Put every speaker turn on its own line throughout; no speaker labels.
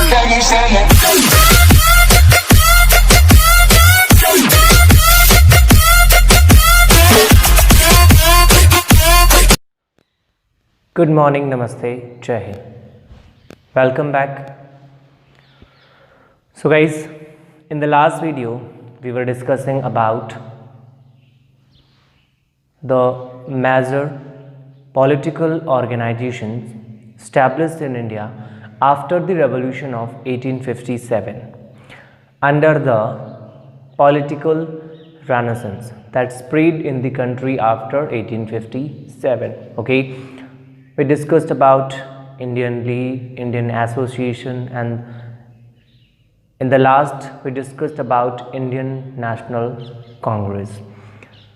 Good morning, Namaste, Jai Hind. Welcome back. So guys, in the last video, we were discussing about the major political organizations established in India after the revolution of 1857 under the political renaissance that spread in the country after 1857. Okay, we discussed about Indian League, Indian Association, and in the last we discussed about Indian National Congress,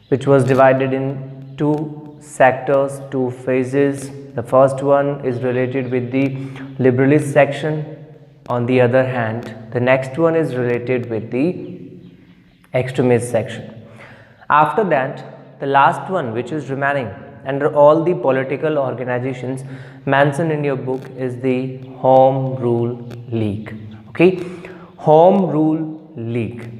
which was divided in two sectors, two phases. The first one is related with the liberalist section. On the other hand, the next one is related with the extremist section. After that, the last one, which is remaining under all the political organizations mentioned in your book, is the Home Rule League. Okay, Home Rule League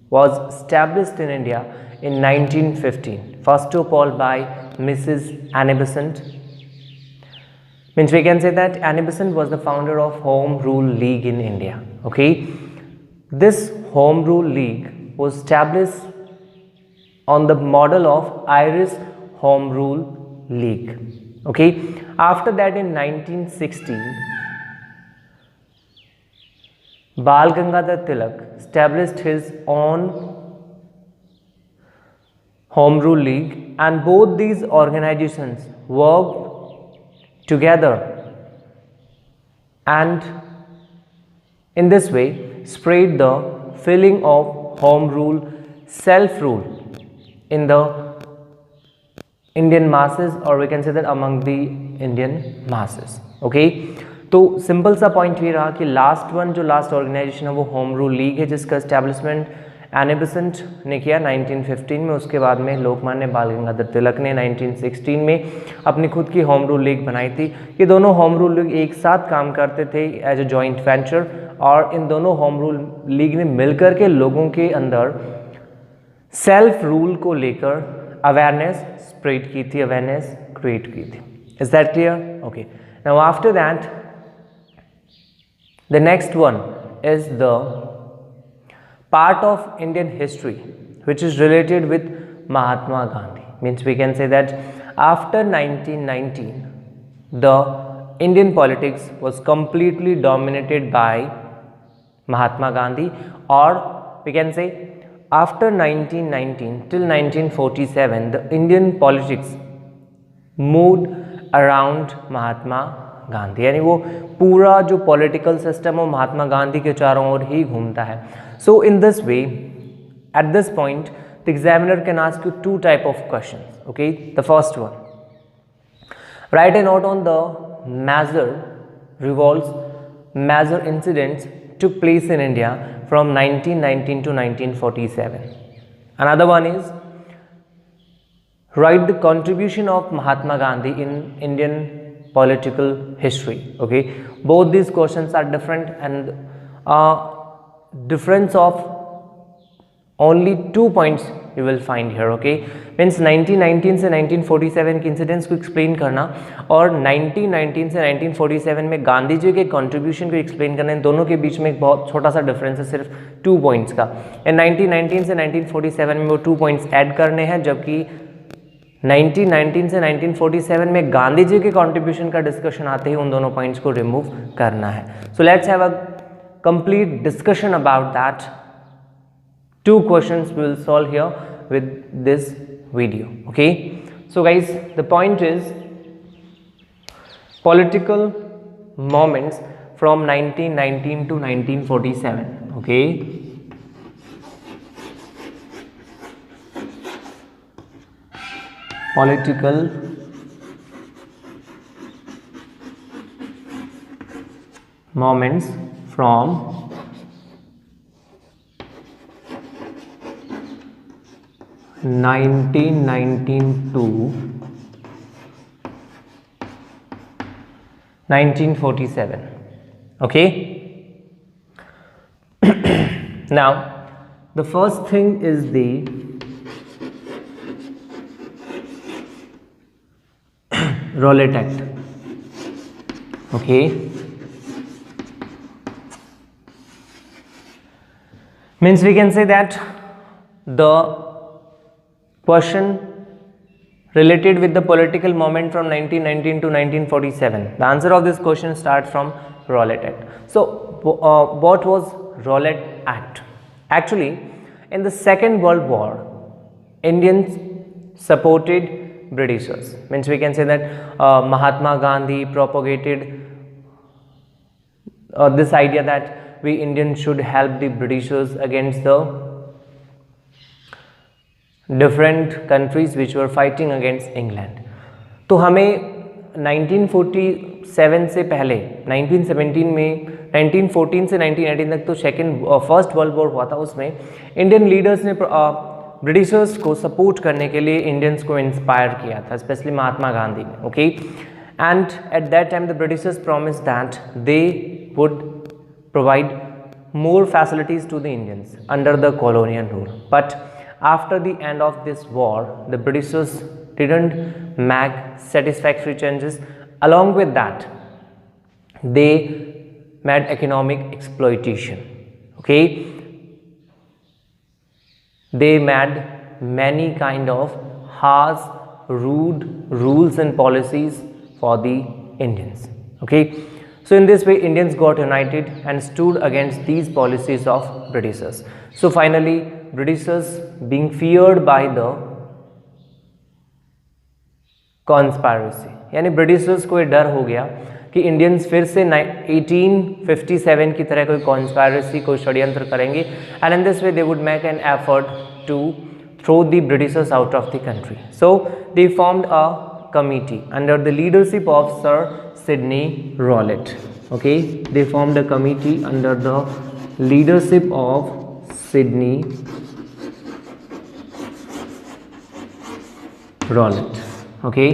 was established in India in 1915, first of all by Mrs. Annie Besant. Means we can say that Annie Besant was the founder of Home Rule League in India. Okay, this Home Rule League was established on the model of Irish Home Rule League. Okay, after that in 1916, Bal Gangadhar Tilak established his own Home Rule League, and both these organizations worked together and in this way spread the feeling of home rule, self-rule in the Indian masses, or we can say that among the Indian masses. Okay, तो simple सा point ये रहा कि last one जो last organisation है वो home rule league है, जिसका एस्टैब्लिशमेंट एनी बेसेंट ने किया 1915 में. उसके बाद में लोकमान्य बाल गंगाधर तिलक ने 1916 में अपनी खुद की होम रूल लीग बनाई थी. ये दोनों होम रूल लीग एक साथ काम करते थे एज ए जॉइंट वेंचर, और इन दोनों होम रूल लीग ने मिलकर के लोगों के अंदर सेल्फ रूल को लेकर अवेयरनेस स्प्रेड की थी, अवेयरनेस क्रिएट की थी. Is that clear? Okay, now after that the next one is the part of Indian history which is related with Mahatma Gandhi. Means we can say that after 1919 the Indian politics was completely dominated by Mahatma Gandhi, or we can say after 1919 till 1947 the Indian politics moved around Mahatma Gandhi, यानी वो पूरा जो political system वो महात्मा गांधी के चारों ओर ही घूमता है. So in this way at this point the examiner can ask you two type of questions. Okay, the first one, write a note on the major revolves, major incidents took place in India from 1919 to 1947. Another one is write the contribution of Mahatma Gandhi in Indian political history. Okay, both these questions are different, and difference of only 2 points you will find here. Okay, means 1919 से 1947 के incidents को explain करना और 1919 से 1947 में गांधी जी के contribution को explain करना, इन दोनों के बीच में एक बहुत छोटा सा डिफरेंस है, सिर्फ 2 पॉइंट्स का. एंड 1919 से 1947 में वो 2 पॉइंट्स ऐड करने हैं, जबकि 1919 से 1947 में गांधी जी के कंट्रीब्यूशन का डिस्कशन आते ही उन दोनों पॉइंट्स को रिमूव करना है. So let's have a complete discussion about that. 2 questions we will solve here with this video. Okay, so guys, the point is political moments from 1919 to 1947. Okay, political moments from 1919 to 1947. Okay, Now the first thing is the Rowlatt Act. Okay, means we can say that the question related with the political moment from 1919 to 1947, the answer of this question starts from Rowlatt Act. So what was Rowlatt Act? Actually, in the Second World War, Indians supported Britishers. Means we can say that Mahatma Gandhi propagated this idea that we Indians should help the Britishers against the different countries which were fighting against England. तो हमें 1947 से पहले 1917 में 1914 से 1918 तक तो first world war हुआ था, उसमें इंडियन लीडर्स ने ब्रिटिशर्स को सपोर्ट करने के लिए इंडियंस को इंस्पायर किया था, स्पेशली महात्मा गांधी ने. Okay, and at that time the Britishers promise that they would provide more facilities to the Indians under the colonial rule. But after the end of this war, the Britishers didn't make satisfactory changes. Along with that, they made economic exploitation. Okay, they made many kind of harsh, rude rules and policies for the Indians. Okay, so in this way Indians got united and stood against these policies of Britishers. So finally Britishers, being feared by the conspiracy, यानी Britishers को ये डर हो गया कि Indians फिर से 1857 की तरह कोई कॉन्स्पायरेसी, कोई षड्यंत्र करेंगे, and in this way they would make an effort to throw the Britishers out of the country. So they formed a committee under the leadership of Sir Sidney Rowlatt. Okay, they formed a committee under the leadership of Sidney Rowlatt. Okay,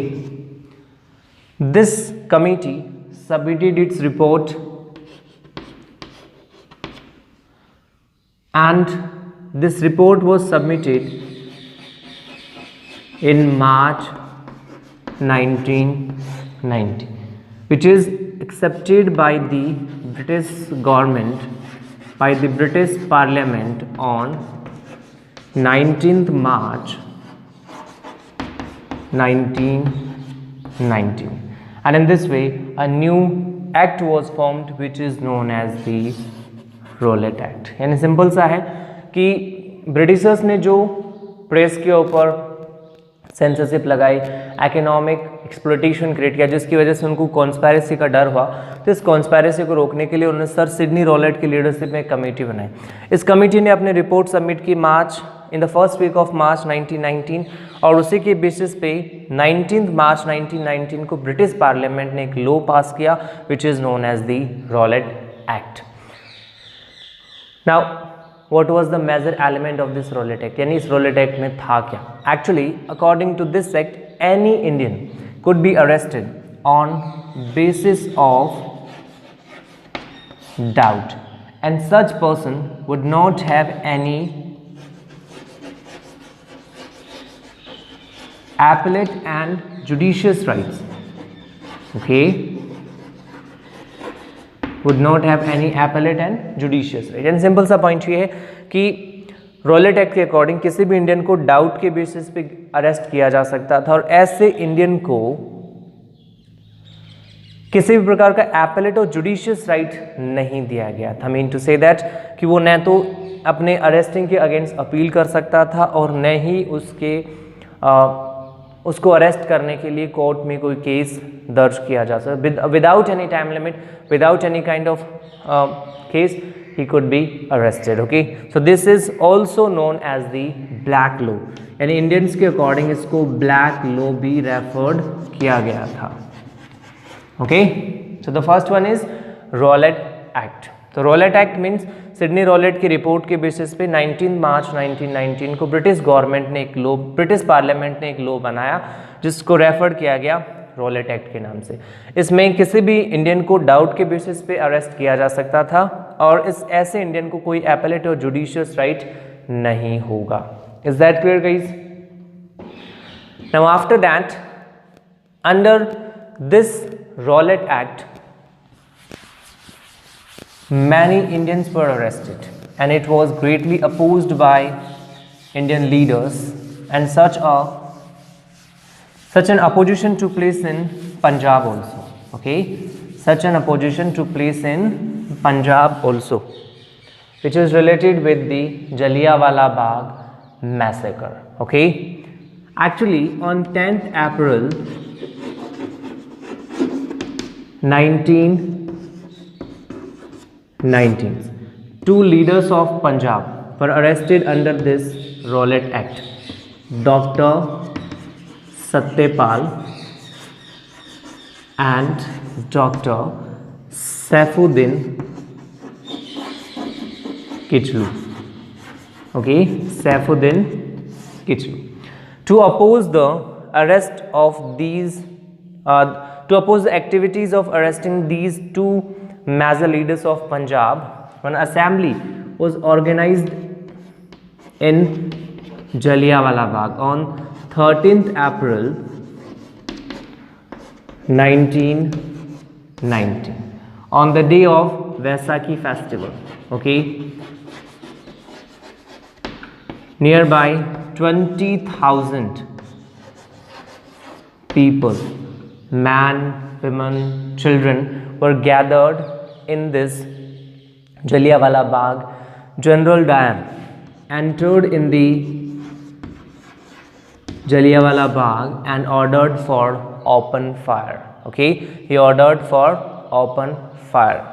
this committee submitted its report, and this report was submitted in March 1990, which is accepted by the British government, by the British Parliament on 19th March 1990, and in this way a new act was formed which is known as the Rowlatt Act. यानी simple सा है कि Britishers ने जो press के ऊपर censorship लगाई, economic exploitation create किया, जिसकी वजह से उनको कॉन्स्पायरेसी का डर हुआ, तो इस कॉन्स्पायरेसी को रोकने के लिए उन्होंने सर सिडनी रॉलेट की लीडरशिप में एक कमेटी बनाई. इस कमेटी ने अपनी रिपोर्ट सबमिट की in the first week of March 1919, और उसी के बेसिस पे 19 मार्च 1919 को ब्रिटिश पार्लियामेंट ने एक लॉ पास किया which is known as the Rowlatt Act. Now what was the major element of this Rowlatt Act? यानी इस Rowlatt Act में था क्या? Actually, according to this act, any Indian could be arrested on basis of doubt, and such person would not have any appellate and judicious rights. Okay, would not have any appellate and judicious right. And simple सा point ये है कि Rowlatt act के according किसी भी Indian को doubt के basis पे अरेस्ट किया जा सकता था, और ऐसे इंडियन को किसी भी प्रकार का appellate और judicious राइट नहीं दिया गया था. मीन टू से दैट कि वो न तो अपने अरेस्टिंग के अगेंस्ट अपील कर सकता था और न ही उसको अरेस्ट करने के लिए कोर्ट में कोई केस दर्ज किया जा सकता. Without any time limit, without any kind of case, he could be arrested. Okay, so this is also known as the black law, यानी इंडियंस के अकॉर्डिंग इसको ब्लैक लॉ भी रेफर्ड किया गया था. Okay, so the first one is Rowlatt Act. तो Rowlatt Act means Sydney Rowlatt की report के बेसिस पे 19 मार्च 1919 को ब्रिटिश गवर्नमेंट ने एक लॉ, ब्रिटिश पार्लियामेंट ने एक लॉ बनाया जिसको रेफर किया गया रॉलेट एक्ट के नाम से. इसमें किसी भी इंडियन को डाउट के बेसिस पे अरेस्ट किया जा सकता था और इस ऐसे इंडियन को कोई एपेलेट और जुडिशियस राइट नहीं होगा. Is that clear guys? Now after that, under this Rowlatt act many Indians were arrested and it was greatly opposed by Indian leaders, and such an opposition took place in Punjab also. Okay, such an opposition took place in Punjab also, which is related with the Jallianwala Bagh massacre. Okay, actually on 10th April 1919, two leaders of Punjab were arrested under this Rowlatt Act. Dr. Satyapal and Dr. Saifuddin Kichlu. Okay, Saifuddin Kichlu. To oppose the arrest of these, to oppose the activities of arresting these two major leaders of Punjab, an assembly was organized in Jallianwala Bagh on 13th April 1919, on the day of Vaisakhi festival. Okay, nearby 20,000 people, men, women, children, were gathered in this Jallianwala Bagh. General Dyer entered in the Jallianwala Bagh and ordered for open fire. Okay, he ordered for open fire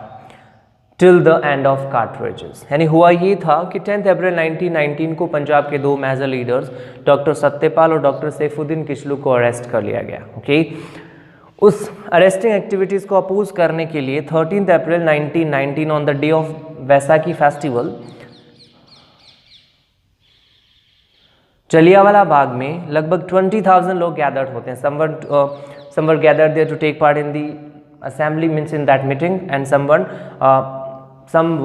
till the end of cartridges. यानी हुआ ये था कि 10 अप्रैल 1919 को पंजाब के दो major leaders doctor Satyapal और doctor Saifuddin Kitchlu को अरेस्ट कर लिया गया. ओके, उस अरेस्टिंग एक्टिविटीज़ को अपोज करने के लिए 13 April 1919 on the day of Vaisakhi festival Jallianwala Bagh में लगभग 20,000 लोग गैदर्ड होते हैं. some were gathered there to take part in the assembly, means in that meeting, and some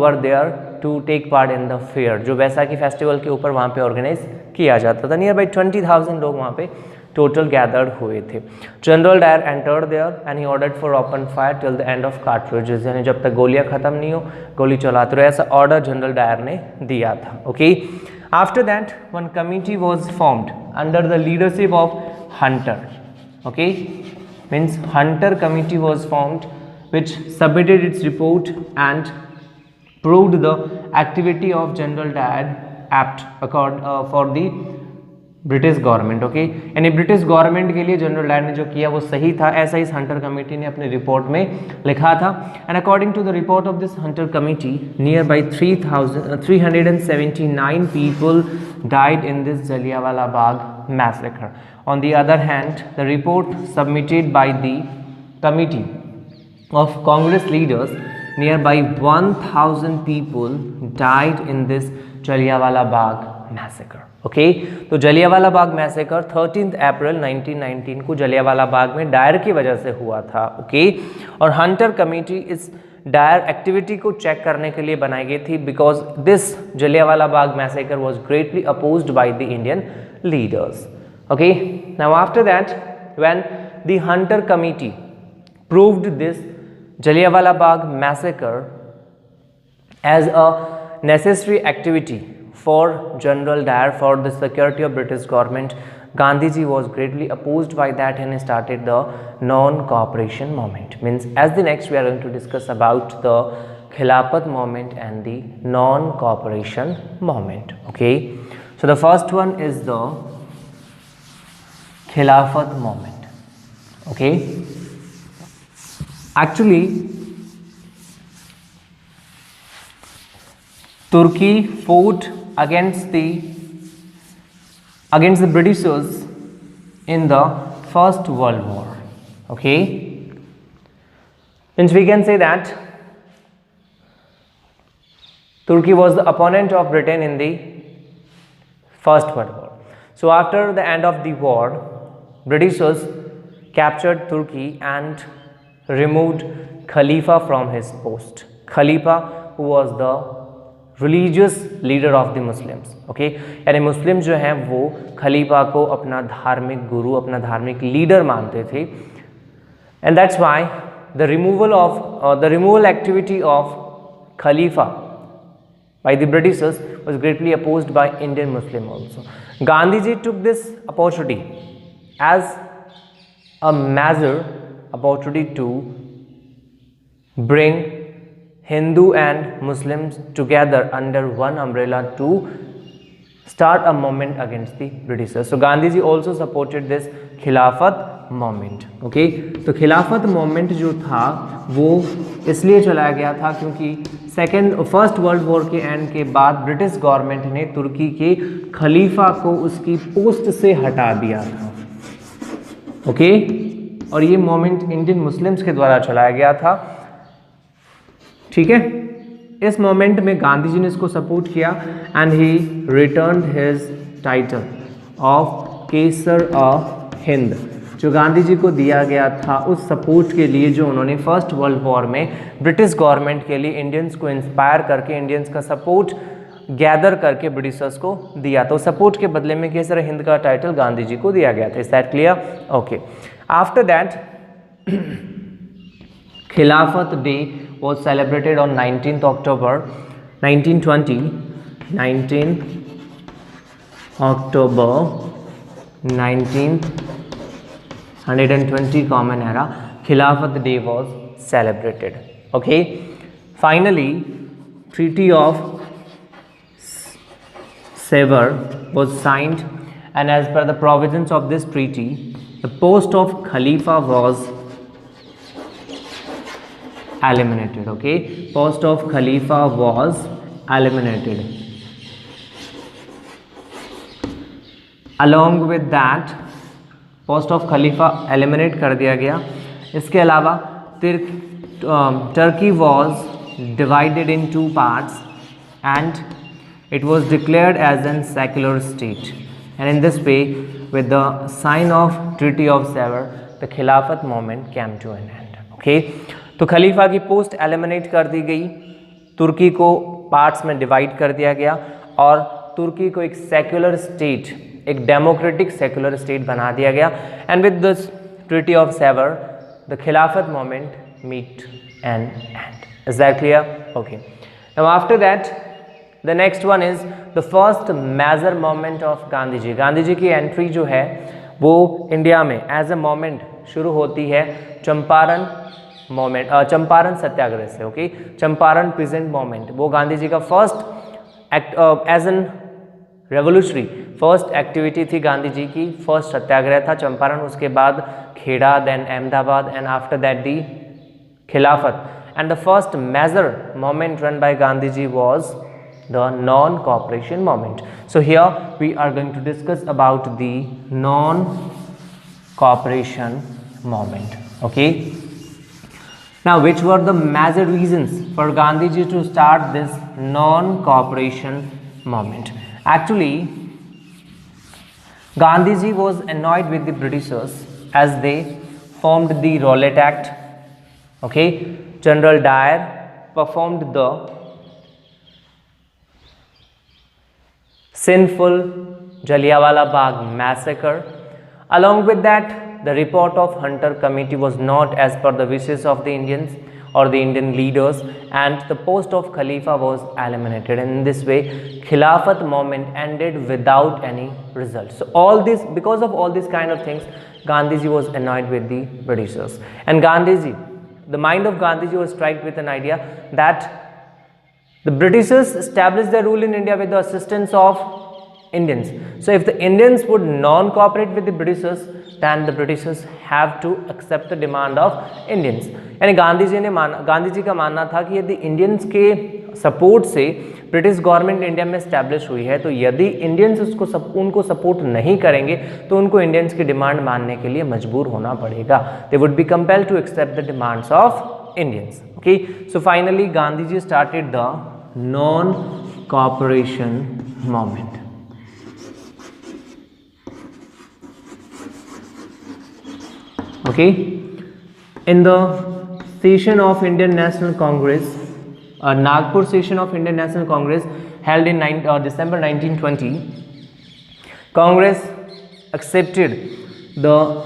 were there to take part in the fair, जो Vaisakhi festival के ऊपर वहाँ पे ऑर्गेनाइज किया जाता था. नियर बाई 20,000 लोग वहाँ पे टोटल गैदर्ड हुए थे. General Dyer entered there and he ordered for open fire till the end of cartridges, यानी जब तक गोलियां खत्म नहीं हो गोली चलाते रहो, ऐसा ऑर्डर जनरल डायर ने दिया था. Okay, after that one committee was formed under the leadership of Hunter. Okay, means Hunter committee was formed which submitted its report and proved the activity of General Dyer apt for the British government. Okay, यानी British government के लिए general Dyer ने जो किया वो सही था, ऐसा इस हंटर कमेटी ने अपनी रिपोर्ट में लिखा था. And according to the report of this Hunter committee, nearby 379 people died in this Jallianwala Bagh massacre. On the other hand, the report submitted by the committee of Congress leaders, nearby 1,000 people died in this Jallianwala Bagh massacre. Okay, तो Jallianwala Bagh massacre 13 April 1919 को जलियांवाला बाग में Dyer की वजह से हुआ था. Okay, और Hunter committee इस डायर एक्टिविटी को चेक करने के लिए बनाई गई थी because this Jallianwala Bagh massacre was greatly opposed by the Indian leaders. Okay, now after that when the Hunter committee proved this Jallianwala Bagh massacre as a necessary activity for General Dyer for the security of British government, Gandhiji was greatly opposed by that and started the non-cooperation movement. Means as the next we are going to discuss about the Khilafat movement and the non-cooperation movement. Okay, so the first one is the Khilafat movement. Okay, actually Turkey fought against the Britishers in the First World War. Okay, means we can say that Turkey was the opponent of Britain in the First World War. So after the end of the war, Britishers captured Turkey and removed Khalifa from his post. Khalifa who was the religious leader of the Muslims. Okay, यानी मुस्लिम जो हैं वो खलीफा को अपना धार्मिक गुरु, अपना धार्मिक leader मानते थे. And that's why the removal activity of Khalifa by the Britishers was greatly opposed by Indian Muslim also. Gandhiji took this opportunity as a major opportunity to bring Hindu and Muslims together under one umbrella to start a movement against the Britishers. So Gandhiji also supported this खिलाफत moment. Okay, तो खिलाफत moment जो था वो इसलिए चलाया गया था क्योंकि फर्स्ट वर्ल्ड वॉर के एंड के बाद ब्रिटिश गवर्नमेंट ने तुर्की के खलीफा को उसकी पोस्ट से हटा दिया था. ओके, और ये मोमेंट इंडियन मुस्लिम्स के द्वारा चलाया गया था. ठीक है, इस मोमेंट में गांधी जी ने इसको सपोर्ट किया and he return his title of Kesar of Hind, जो गांधी जी को दिया गया था उस सपोर्ट के लिए जो उन्होंने फर्स्ट वर्ल्ड वॉर में ब्रिटिश गवर्नमेंट के लिए इंडियंस को इंस्पायर करके, इंडियंस का सपोर्ट गैदर करके ब्रिटिशर्स को दिया. तो सपोर्ट के बदले में केसर हिंद का टाइटल गांधी जी को दिया गया था. Is that clear? Okay. After that खिलाफत day was celebrated on 19th October 1920. 19th October 1920 common era Khilafat Day was celebrated. Okay, finally Treaty of Sevres was signed, and as per the provisions of this treaty the post of Khalifa was eliminated. Okay, post of Khalifa was eliminated. Along with that post of Khalifa eliminate कर दिया गया. इसके अलावा Turkey was divided in two parts and it was declared as a secular state, and in this way with the sign of Treaty of Sevres the Khilafat movement came to an end. Okay, तो खलीफा की post eliminate कर दी गई, तुर्की को parts में divide कर दिया गया और तुर्की को एक सेक्युलर स्टेट, एक डेमोक्रेटिक सेक्युलर स्टेट बना दिया गया. And with this treaty of Sevres the Khilafat movement meet an end. Is that clear? Okay. Now after that the next one is the first major movement of Gandhi ji. Gandhi ji की entry जो है वो India में as a moment शुरू होती है Champaran moment, Champaran सत्याग्रह से. Okay, Champaran present moment वो गांधी जी का first as an revolutionary first activity थी. गांधी जी की फर्स्ट सत्याग्रह था चंपारण, उसके बाद Kheda, then Ahmedabad and after that the Khilafat. And the first major movement run by Gandhi ji was the non cooperation movement. So here we are going to discuss about the non cooperation movement. Okay, now which were the major reasons for Gandhi ji to start this non-cooperation movement? Actually Gandhi ji was annoyed with the Britishers as they formed the Rowlatt Act. Okay, General Dyer performed the sinful Jallianwala Bagh massacre. Along with that the report of Hunter committee was not as per the wishes of the Indians or the Indian leaders, and the post of Khalifa was eliminated. And in this way Khilafat movement ended without any result. So all this, because of all these kind of things, Gandhiji was annoyed with the Britishers, and Gandhiji, the mind of Gandhiji was struck with an idea that the Britishers established their rule in India with the assistance of Indians. So if the Indians would non-cooperate with the Britishers, then the Britishers have to accept the demand of Indians. यानी गांधी जी का मानना था कि यदि Indians के support से British government India में establish हुई है, तो यदि इंडियंस उनको सपोर्ट नहीं करेंगे तो उनको इंडियंस की डिमांड मानने के लिए मजबूर होना पड़ेगा. They would be compelled to accept the demands of Indians. Okay, so finally Gandhi ji started the non cooperation movement. Okay, in the session of Indian National Congress Nagpur session of Indian National Congress held in December 1920, Congress accepted the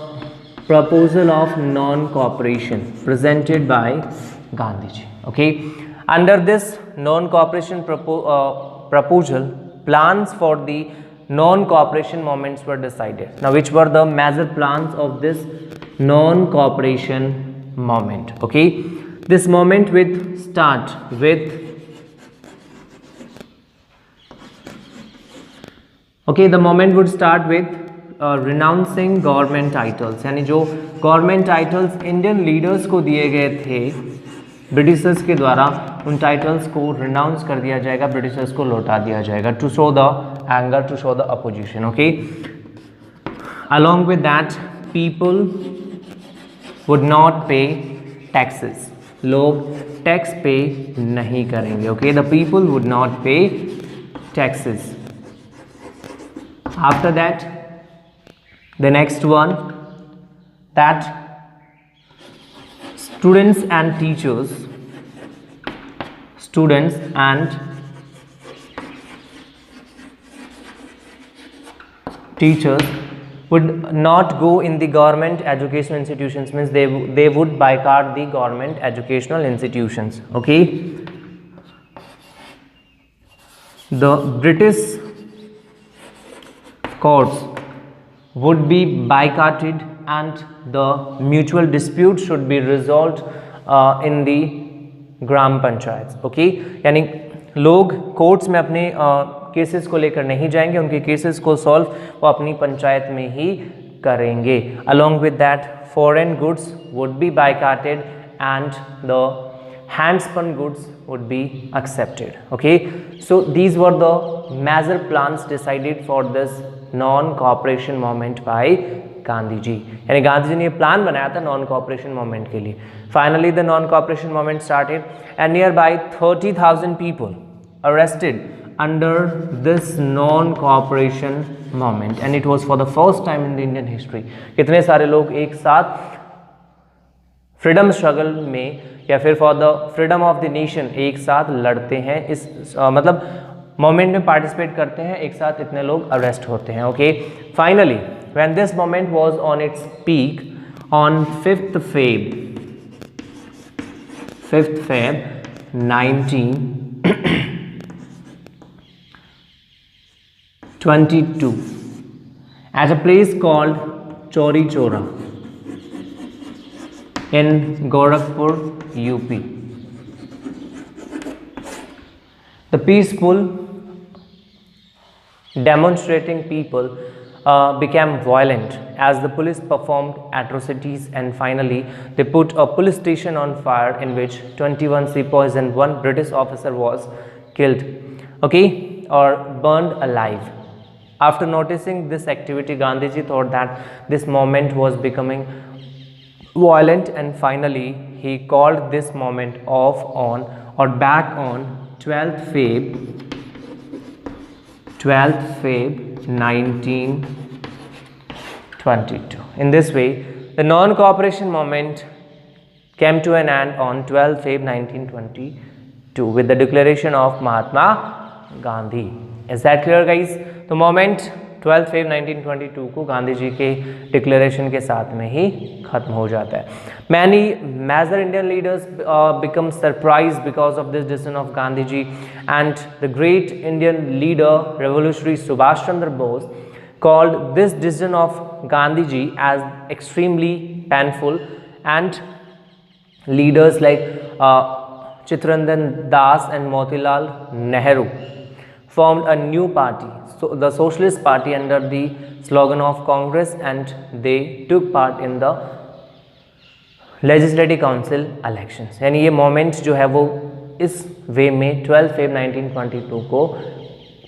proposal of non-cooperation presented by Gandhiji. Okay, under this non-cooperation proposal, plans for the non-cooperation movements were decided. Now, which were the major plans of this non-cooperation movement? Okay, this movement would start with the movement would start with renouncing government titles, यानी जो government titles Indian leaders को दिए गए थे Britishers के द्वारा, उन titles को रिनाउंस कर दिया जाएगा, ब्रिटिशर्स को लौटा दिया जाएगा, to show the anger, to show the opposition. Okay, along with that people would not pay taxes, लोग टैक्स पे नहीं करेंगे. Okay, the people would not pay taxes. After that the next one, that students and teachers would not go in the government educational institutions, means they would boycott the government educational institutions. Okay, the British courts would be boycotted and the mutual dispute should be resolved in the gram panchayat. Okay, यानी लोग courts में अपने cases को लेकर नहीं जाएंगे, उनके cases को सॉल्व वो अपनी पंचायत में ही करेंगे. Along with that foreign goods would be boycotted and the handspun goods would be accepted. Okay, so these were the major plans decided for this non-cooperation movement by Gandhi ji. यानी गांधी जी ने प्लान बनाया था नॉन कॉपरेशन मूवमेंट के लिए. Finally the non cooperation movement started and near by 30,000 people arrested under this non-cooperation movement and it was for the first time in the Indian history. कितने सारे लोग एक साथ फ्रीडम स्ट्रगल में या फिर for the freedom of the nation एक साथ लड़ते हैं, इस मतलब मोमेंट में पार्टिसिपेट करते हैं, एक साथ इतने लोग अरेस्ट होते हैं. Okay, finally when this moment was on its peak on 5th Feb 1922 at a place called Chauri Chora in Gorakhpur, UP. The peaceful demonstrating people became violent as the police performed atrocities and finally they put a police station on fire in which 21 sepoys and one British officer was killed, okay, or burned alive. After noticing this activity, Gandhiji thought that this movement was becoming violent and finally he called this movement off on or back on 12th Feb 1922. In this way, the non-cooperation movement came to an end on 12th Feb 1922 with the declaration of Mahatma Gandhi. Is that clear, guys? The moment 12th Feb 1922 को गांधी जी के declaration के साथ में ही खत्म हो जाता है. Many major Indian leaders become surprised because of this decision of Gandhi ji, and the great Indian leader revolutionary Subhash Chandra Bose called this decision of Gandhi ji as extremely painful, and leaders like Chittaranjan Das and Motilal Nehru formed a new party, so the Socialist Party, under the slogan of Congress, and they took part in the Legislative Council elections. यानी ये moment जो है वो इस वे में 12 Feb 1922 को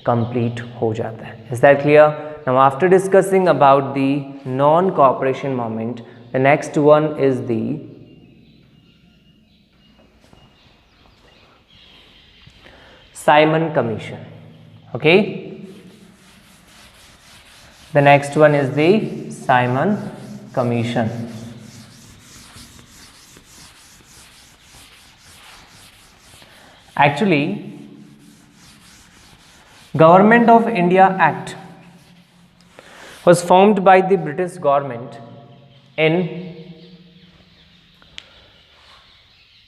complete हो जाता है. Is that clear? Now after discussing about the non-cooperation movement, the next one is the Simon Commission. Okay, the next one is the Simon Commission. Actually, Government of India Act was formed by the British government in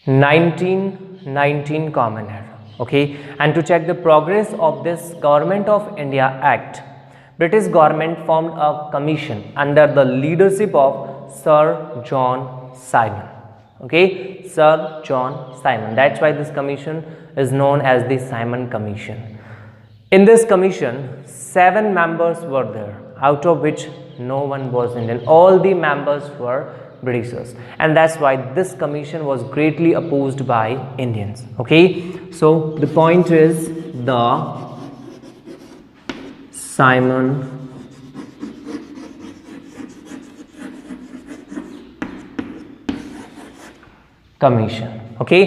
1919 Common Era. Okay, and to check the progress of this Government of India Act, British government formed a commission under the leadership of Sir John Simon. Okay, Sir John Simon. That's why this commission is known as the Simon Commission. In this commission, 7 members were there, out of which no one was Indian. All the members were Britishers, and that's why this commission was greatly opposed by Indians. Okay, so the point is the Simon commission. Okay,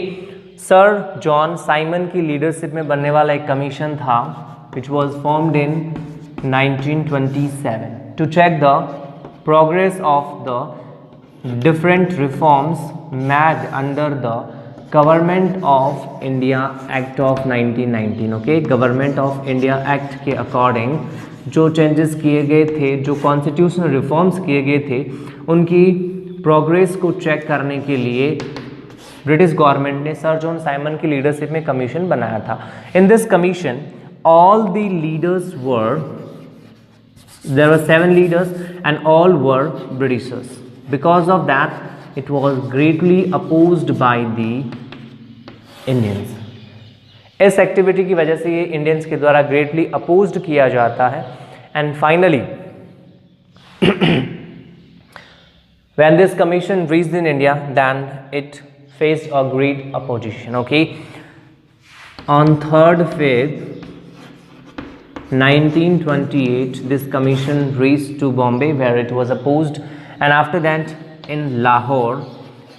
sir John Simon की leadership में बनने वाला एक commission था which was formed in 1927 to check the progress of the different reforms made under the Government of India Act of 1919. Okay, Government of India Act के according जो changes किए गए थे, जो कॉन्स्टिट्यूशनल रिफॉर्म्स किए गए थे, उनकी प्रोग्रेस को चेक करने के लिए ब्रिटिश गवर्नमेंट ने सर जॉन साइमन की लीडरशिप में कमीशन बनाया था. In this commission all the leaders were, there were 7 leaders and all were Britishers. Because of that, it was greatly opposed by the Indians. इस activity की वजह से ये इंडियंस के द्वारा ग्रेटली अपोज्ड किया जाता है. And finally when this commission reached in India, then it faced a great opposition. Okay, on 3rd Feb 1928 this commission reached to Bombay, where it was opposed, and after that in Lahore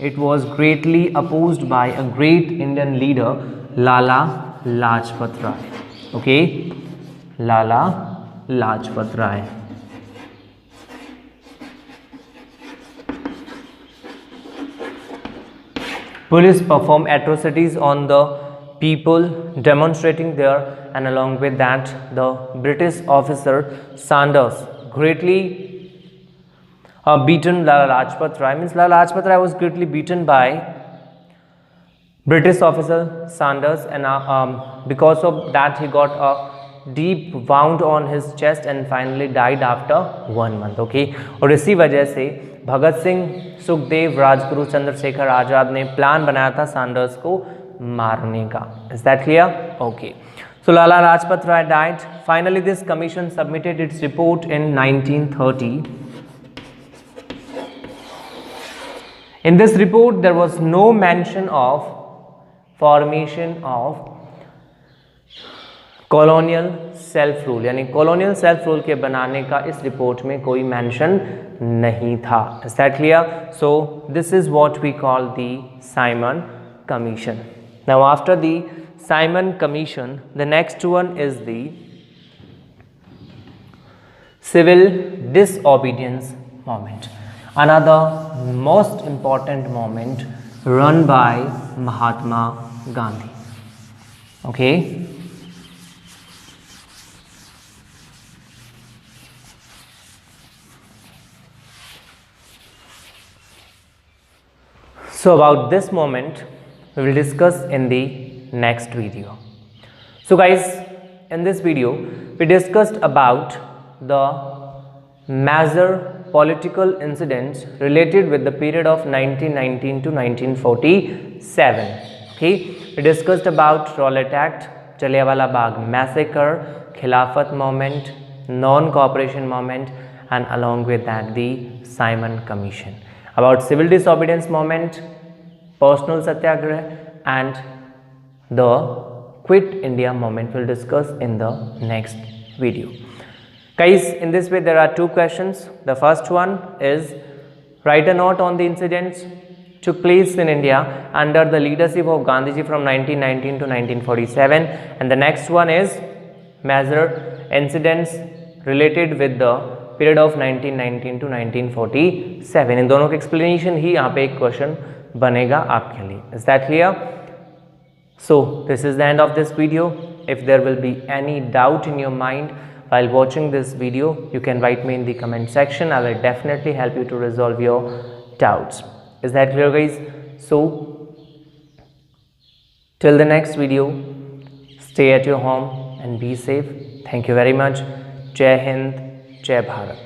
it was greatly opposed by a great Indian leader, Lala Lajpat Rai. Okay, Lala Lajpat Rai. Police performed atrocities on the people demonstrating there, and along with that the British officer Sanders greatly beaten Lala Lajpat Rai. Means Lala Lajpat Rai was greatly beaten by British officer Sanders, and because of that he got a deep wound on his chest and finally died after 1 month. Okay, और इसी वजह से भगत सिंह, सुखदेव, राजगुरु, चंद्रशेखर आजाद ने plan बनाया था Sanders को मारने का. Is that clear? Okay, so Lala Lajpat Rai died. Finally this commission submitted its report in 1930. In this report there was no mention of formation of colonial self rule, यानी कॉलोनियल सेल्फ रूल के बनाने का इस रिपोर्ट में कोई मेंशन नहीं था. Is that clear? So this is what we call the Simon Commission. Now after the Simon Commission the next one is the civil disobedience movement, another most important movement run by Mahatma Gandhi. Okay, so about this moment we will discuss in the next video. So guys, in this video we discussed about the major political incidents related with the period of 1919 to 1947. Okay, we discussed about Rowlatt Act, Jallianwala Bagh massacre, Khilafat movement, non-cooperation movement, and along with that the Simon Commission. About civil disobedience movement, personal satyagrah, and the Quit India movement we'll discuss in the next video. Guys, in this way there are 2 questions. The first one is write a note on the incidents took place in India under the leadership of Gandhiji from 1919 to 1947, and the next one is major incidents related with the period of 1919 to 1947. इन दोनों का explanation ही यहाँ पे एक question बनेगा आपके लिए. Is that clear? So this is the end of this video. If there will be any doubt in your mind while watching this video, you can write me in the comment section. I will definitely help you to resolve your doubts. Is that clear, guys? So till the next video, stay at your home and be safe. Thank you very much. Jai Hind, Jai Bharat.